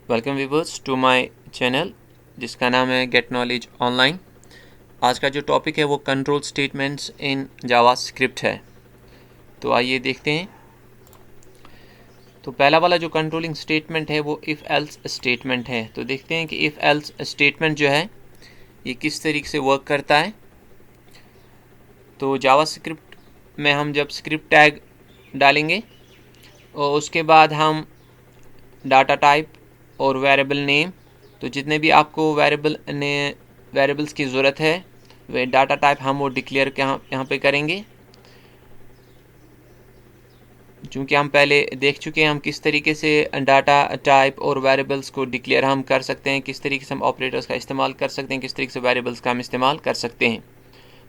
Welcome viewers to my channel जिसका नाम है गेट नॉलेज ऑनलाइन। आज का जो टॉपिक है वो control statements in Java script है। तो आइए देखते हैं। तो पहला वाला जो कंट्रोलिंग स्टेटमेंट है वो इफ़ एल्स स्टेटमेंट है। तो देखते हैं कि इफ़ एल्स स्टेटमेंट जो है ये किस तरीके से वर्क करता है। तो जावा स्क्रिप्ट में हम जब स्क्रिप्ट टैग डालेंगे और उसके बाद हम डाटा टाइप और वेरिएबल नेम, तो जितने भी आपको वेरिएबल्स की ज़रूरत है वे डाटा टाइप हम वो डिक्लेयर यहाँ पे करेंगे। चूँकि हम पहले देख चुके हैं हम किस तरीके से डाटा टाइप और वेरिएबल्स को डिक्लेयर हम कर सकते हैं, किस तरीके से हम ऑपरेटर्स का इस्तेमाल कर सकते हैं, किस तरीके से वेरिएबल्स का हम इस्तेमाल कर सकते हैं।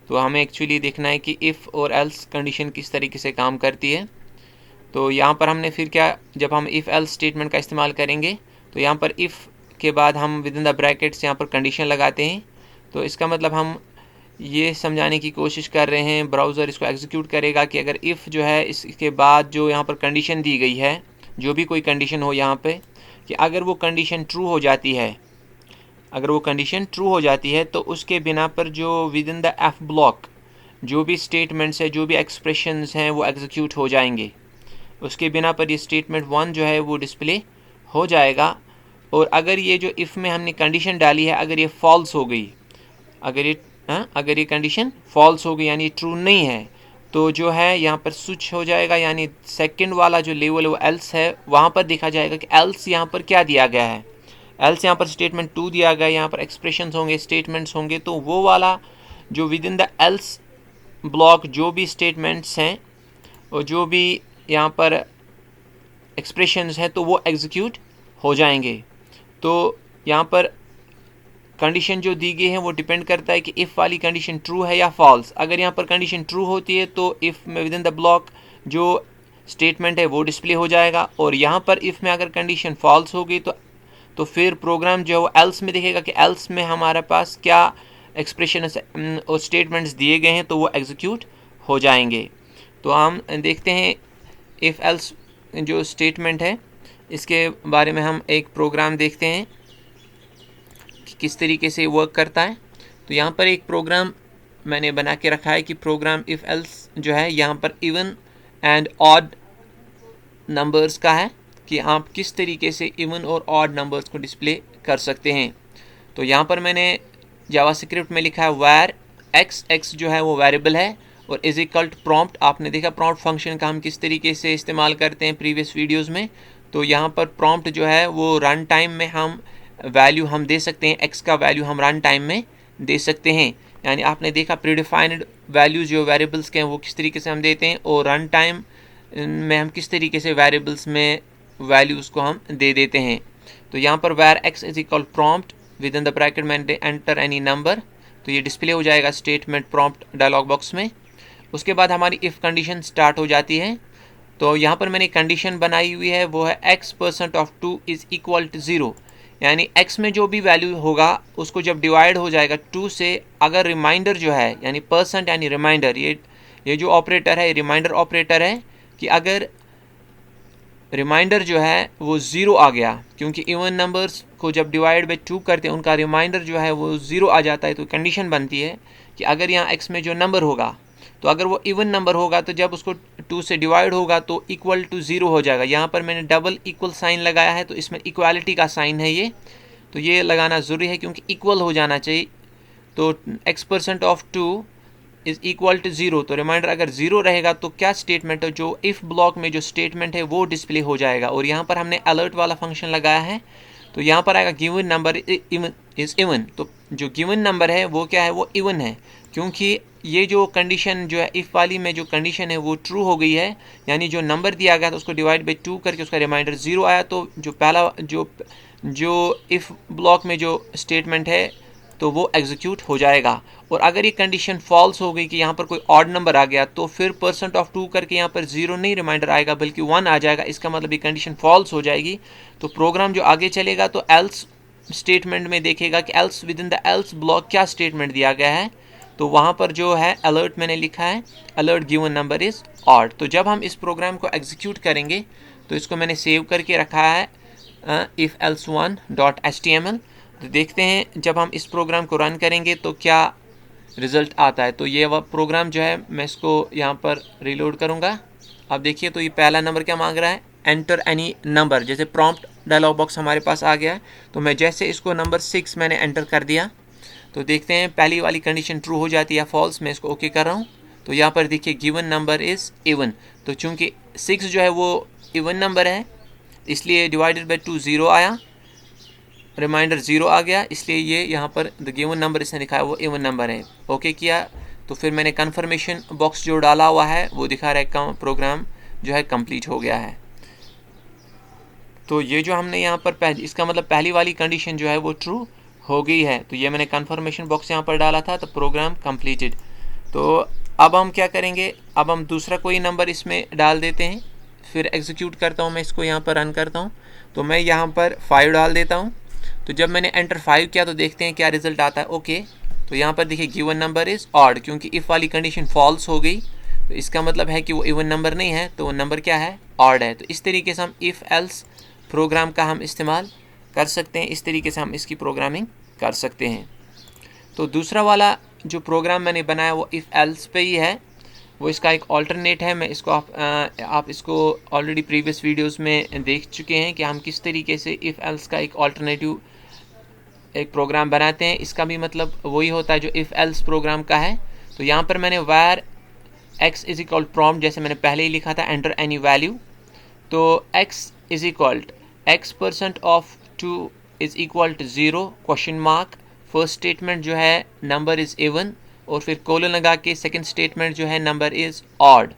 तो हमें एक्चुअली देखना है कि इफ़ और एल्स कंडीशन किस तरीके से काम करती है। तो यहाँ पर हमने फिर क्या, जब हम इफ़ एल्स स्टेटमेंट का इस्तेमाल करेंगे तो यहाँ पर इफ़ के बाद हम विद इन द ब्रैकेट्स यहाँ पर कंडीशन लगाते हैं। तो इसका मतलब हम ये समझाने की कोशिश कर रहे हैं, ब्राउज़र इसको एग्जीक्यूट करेगा कि अगर इफ़ जो है इसके बाद जो यहाँ पर कंडीशन दी गई है, जो भी कोई कंडीशन हो यहाँ पे, कि अगर वो कंडीशन ट्रू हो जाती है, अगर वो कंडीशन ट्रू हो जाती है तो उसके बिना पर जो with in the F block जो भी स्टेटमेंट्स है, जो भी एक्सप्रेशंस हैं वो एग्जीक्यूट हो जाएंगे। उसके बिना पर ये स्टेटमेंट 1 जो है वो डिस्प्ले हो जाएगा। और अगर ये जो इफ़ में हमने कंडीशन डाली है अगर ये फॉल्स हो गई, अगर ये कंडीशन फॉल्स हो गई यानी ट्रू नहीं है, तो जो है यहाँ पर स्विच हो जाएगा, यानी सेकंड वाला जो लेवल वो एल्स है वहाँ पर देखा जाएगा कि एल्स यहाँ पर क्या दिया गया है। एल्स यहाँ पर स्टेटमेंट 2 दिया गया है, यहाँ पर एक्सप्रेशंस होंगे, स्टेटमेंट्स होंगे। तो वो वाला जो with in the L's block जो भी स्टेटमेंट्स हैं और जो भी यहाँ पर एक्सप्रेशंस हैं तो वो एग्जीक्यूट हो जाएंगे। तो यहाँ पर कंडीशन जो दी गई है वो डिपेंड करता है कि इफ़ वाली कंडीशन ट्रू है या फॉल्स। अगर यहाँ पर कंडीशन ट्रू होती है तो इफ़ में विद इन द ब्लॉक जो स्टेटमेंट है वो डिस्प्ले हो जाएगा, और यहाँ पर इफ़ में अगर कंडीशन फॉल्स हो गई तो फिर प्रोग्राम जो है वो एल्स में दिखेगा कि एल्स में हमारे पास क्या एक्सप्रेशन और स्टेटमेंट्स दिए गए हैं, तो वो एग्जीक्यूट हो जाएंगे। तो हम देखते हैं इफ़ एल्स जो स्टेटमेंट है इसके बारे में हम एक प्रोग्राम देखते हैं कि किस तरीके से वर्क करता है। तो यहाँ पर एक प्रोग्राम मैंने बना के रखा है कि प्रोग्राम इफ़ एल्स जो है यहाँ पर इवन एंड ऑड नंबर्स का है कि आप किस तरीके से इवन और ऑड नंबर्स को डिस्प्ले कर सकते हैं। तो यहाँ पर मैंने जावास्क्रिप्ट में लिखा है वार एक्स जो है वो वेरिएबल है और इज इक्वल टू प्रॉम्प्ट। आपने देखा प्रॉम्प्ट फंक्शन का हम किस तरीके से इस्तेमाल करते हैं प्रीवियस वीडियोस में। तो यहाँ पर प्रॉम्प्ट जो है वो रन टाइम में हम वैल्यू हम दे सकते हैं, एक्स का वैल्यू हम रन टाइम में दे सकते हैं। यानी आपने देखा प्रीडिफाइंड वैल्यूज जो वेरिएबल्स के हैं वो किस तरीके से हम देते हैं, और रन टाइम में हम किस तरीके से वेरिएबल्स में वैल्यूज़ को हम दे देते हैं। तो यहाँ पर वैर x is equal prompt with in the bracket में एंटर एनी नंबर, तो ये डिस्प्ले हो जाएगा स्टेटमेंट प्रॉम्प्ट डायलॉग बॉक्स में। उसके बाद हमारी इफ़ कंडीशन स्टार्ट हो जाती है। तो यहाँ पर मैंने कंडीशन बनाई हुई है वो है x% इज़ इक्वल टू 0, यानी x में जो भी वैल्यू होगा उसको जब डिवाइड हो जाएगा 2 से, अगर रिमाइंडर जो है यानी परसेंट यानी रिमाइंडर, ये जो ऑपरेटर है रिमाइंडर ऑपरेटर है कि अगर रिमाइंडर जो है वो 0 आ गया, क्योंकि इवन नंबर्स को जब डिवाइड बाई 2 करते हैं उनका रिमाइंडर जो है वो 0 आ जाता है। तो कंडीशन बनती है कि अगर यहाँ x में जो नंबर होगा तो अगर वो इवन नंबर होगा तो जब उसको 2 से डिवाइड होगा तो इक्वल टू 0 हो जाएगा। यहाँ पर मैंने डबल इक्वल साइन लगाया है, तो इसमें इक्वालिटी का साइन है ये, तो ये लगाना ज़रूरी है क्योंकि इक्वल हो जाना चाहिए। तो x% इज़ इक्वल टू 0, तो रिमाइंडर अगर 0 रहेगा तो क्या स्टेटमेंट है, जो इफ़ ब्लॉक में जो स्टेटमेंट है वो डिस्प्ले हो जाएगा। और यहाँ पर हमने अलर्ट वाला फंक्शन लगाया है, तो यहाँ पर आएगा गिवन नंबर इज़ इवन। तो जो गिवन नंबर है वो क्या है, वो इवन है, क्योंकि ये जो कंडीशन जो है इफ़ वाली में जो कंडीशन है वो ट्रू हो गई है, यानी जो नंबर दिया गया था उसको डिवाइड बाई 2 करके उसका रिमाइंडर 0 आया। तो जो पहला जो इफ़ ब्लॉक में जो स्टेटमेंट है तो वो एग्जीक्यूट हो जाएगा। और अगर ये कंडीशन फॉल्स हो गई कि यहाँ पर कोई ऑड नंबर आ गया तो फिर %2 करके यहाँ पर 0 नहीं रिमाइंडर आएगा बल्कि 1 आ जाएगा। इसका मतलब ये कंडीशन फॉल्स हो जाएगी। तो प्रोग्राम जो आगे चलेगा तो एल्स स्टेटमेंट में देखेगा कि else with in the L's block क्या स्टेटमेंट दिया गया है। तो वहाँ पर जो है अलर्ट मैंने लिखा है alert given number is odd. तो जब हम इस प्रोग्राम को एग्जीक्यूट करेंगे तो इसको मैंने सेव करके रखा है ifelse1.html। तो देखते हैं जब हम इस प्रोग्राम को रन करेंगे तो क्या रिज़ल्ट आता है। तो ये वह प्रोग्राम जो है मैं इसको यहाँ पर रीलोड करूँगा। अब देखिए तो ये पहला नंबर क्या मांग रहा है, एंटर एनी नंबर। जैसे प्रॉम्प्ट डायलॉग बॉक्स हमारे पास आ गया है, तो मैं जैसे इसको नंबर 6 मैंने एंटर कर दिया तो देखते हैं पहली वाली कंडीशन ट्रू हो जाती है या फॉल्स। मैं इसको ओके कर रहा हूँ तो यहाँ पर देखिए गिवन नंबर इज़ इवन। तो चूँकि 6 जो है वो इवन नंबर है इसलिए डिवाइडेड बाई 2 0 आया, रिमाइंडर 0 आ गया, इसलिए ये यहाँ पर द गिवन नंबर इसने लिखा है वो इवन नंबर है। ओके किया तो फिर मैंने कन्फर्मेशन बॉक्स जो डाला हुआ है वो दिखा रहा है प्रोग्राम जो है कंप्लीट हो गया है। तो ये जो हमने यहाँ पर इसका मतलब पहली वाली कंडीशन जो है वो ट्रू हो गई है। तो ये मैंने कन्फर्मेशन बॉक्स यहाँ पर डाला था तो प्रोग्राम कंप्लीटेड। तो अब हम क्या करेंगे, अब हम दूसरा कोई नंबर इसमें डाल देते हैं, फिर एग्जीक्यूट करता हूँ मैं इसको, यहाँ पर रन करता हूँ तो मैं यहाँ पर 5 डाल देता हूँ। तो जब मैंने एंटर 5 किया तो देखते हैं क्या रिजल्ट आता है। ओके तो यहाँ पर देखिए गिवन नंबर इज़ ऑड, क्योंकि इफ़ वाली कंडीशन फॉल्स हो गई तो इसका मतलब है कि वो इवन नंबर नहीं है, तो वो नंबर क्या है, ऑड है। तो इस तरीके से हम इफ़ एल्स प्रोग्राम का हम इस्तेमाल कर सकते हैं, इस तरीके से हम इसकी प्रोग्रामिंग कर सकते हैं। तो दूसरा वाला जो प्रोग्राम मैंने बनाया वो इफ़ एल्स पे ही है, वो इसका एक ऑल्टरनेट है। मैं इसको आप इसको ऑलरेडी प्रीवियस वीडियोस में देख चुके हैं कि हम किस तरीके से इफ़ एल्स का एक ऑल्टरनेटिव एक प्रोग्राम बनाते हैं। इसका भी मतलब वही होता है जो इफ़ एल्स प्रोग्राम का है। तो यहाँ पर मैंने var x is equal prompt, जैसे मैंने पहले ही लिखा था, एंटर एनी वैल्यू। तो x is equal x% of 2 is equal to 0 question mark. First statement जो है नंबर इज़ इवन और फिर कोलन लगा के सेकंड स्टेटमेंट जो है नंबर इज़ ऑड।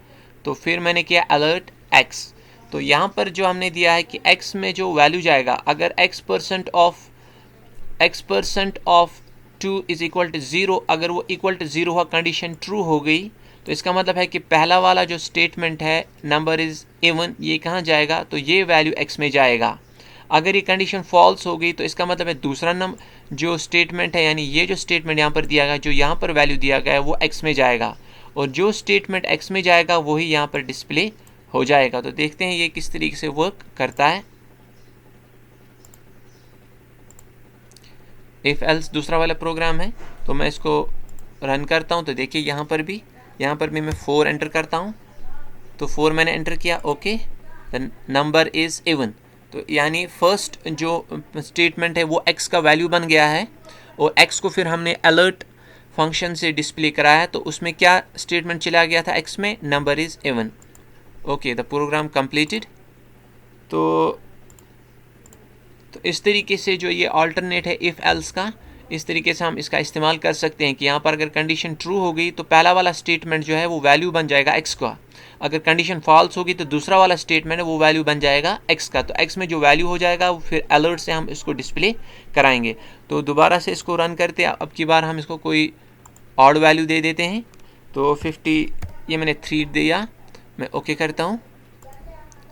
तो फिर मैंने किया अलर्ट x। तो यहाँ पर जो हमने दिया है कि x में जो वैल्यू जाएगा, अगर x% of 2 is equal to 0, अगर वो इक्वल टू 0 हुआ, कंडीशन ट्रू हो गई, तो इसका मतलब है कि पहला वाला जो स्टेटमेंट है नंबर इज़ इवन, ये कहाँ जाएगा, तो ये वैल्यू x में जाएगा। अगर ये कंडीशन फॉल्स हो गई तो इसका मतलब है दूसरा नंबर जो स्टेटमेंट है, यानी ये जो स्टेटमेंट यहाँ पर दिया गया, जो यहाँ पर वैल्यू दिया गया है वो x में जाएगा, और जो स्टेटमेंट x में जाएगा वही यहाँ पर डिस्प्ले हो जाएगा। तो देखते हैं ये किस तरीके से वर्क करता है। इफ़ एल्स दूसरा वाला प्रोग्राम है, तो मैं इसको रन करता हूँ तो देखिए यहाँ पर भी मैं 4 एंटर करता हूँ तो 4 मैंने एंटर किया। Okay the number is even. तो यानी फर्स्ट जो स्टेटमेंट है वो x का वैल्यू बन गया है, और x को फिर हमने अलर्ट फंक्शन से डिस्प्ले कराया है, तो उसमें क्या स्टेटमेंट चला गया था x में, number is even. Okay the program completed. तो इस तरीके से जो ये अल्टरनेट है इफ़ एल्स का, इस तरीके से हम इसका इस्तेमाल कर सकते हैं कि यहाँ पर अगर कंडीशन ट्रू हो गई तो पहला वाला स्टेटमेंट जो है वो वैल्यू बन जाएगा x का, अगर कंडीशन फॉल्स होगी तो दूसरा वाला स्टेटमेंट है वो वैल्यू बन जाएगा x का। तो x में जो वैल्यू हो जाएगा वो फिर अलर्ट से हम इसको डिस्प्ले कराएंगे। तो दोबारा से इसको रन करते हैं, अब की बार हम इसको कोई ऑड वैल्यू दे देते हैं। तो 50 ये मैंने 3 दिया, मैं ओके करता हूँ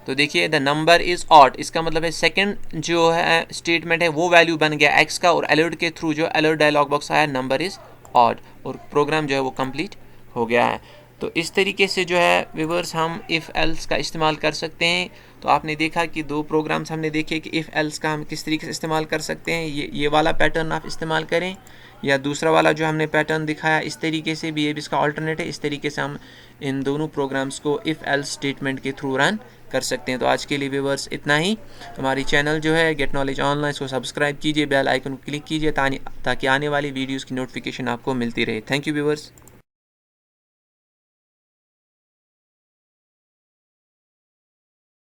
तो देखिए द नंबर इज़ ऑड, इसका मतलब है सेकंड जो है स्टेटमेंट है वो वैल्यू बन गया x का, और अलर्ट के थ्रू जो अलर्ट डायलॉग बॉक्स आया नंबर इज़ ऑड, और प्रोग्राम जो है वो कंप्लीट हो गया है। तो इस तरीके से जो है व्यूअर्स हम इफ़ एल्स का इस्तेमाल कर सकते हैं। तो आपने देखा कि 2 प्रोग्राम्स हमने देखे कि इफ़ एल्स का हम किस तरीके से इस्तेमाल कर सकते हैं। ये वाला पैटर्न आप इस्तेमाल करें, या दूसरा वाला जो हमने पैटर्न दिखाया इस तरीके से भी, ये भी इसका ऑल्टरनेट है। इस तरीके से हम इन दोनों प्रोग्राम्स को इफ़ एल्स स्टेटमेंट के थ्रू रन कर सकते हैं। तो आज के लिए व्यूअर्स इतना ही। हमारी चैनल जो है गेट नॉलेज ऑनलाइन, इसको सब्सक्राइब कीजिए, बेल आइकन को क्लिक कीजिए ताकि आने वाली वीडियोस की नोटिफिकेशन आपको मिलती रहे। Thank you viewers.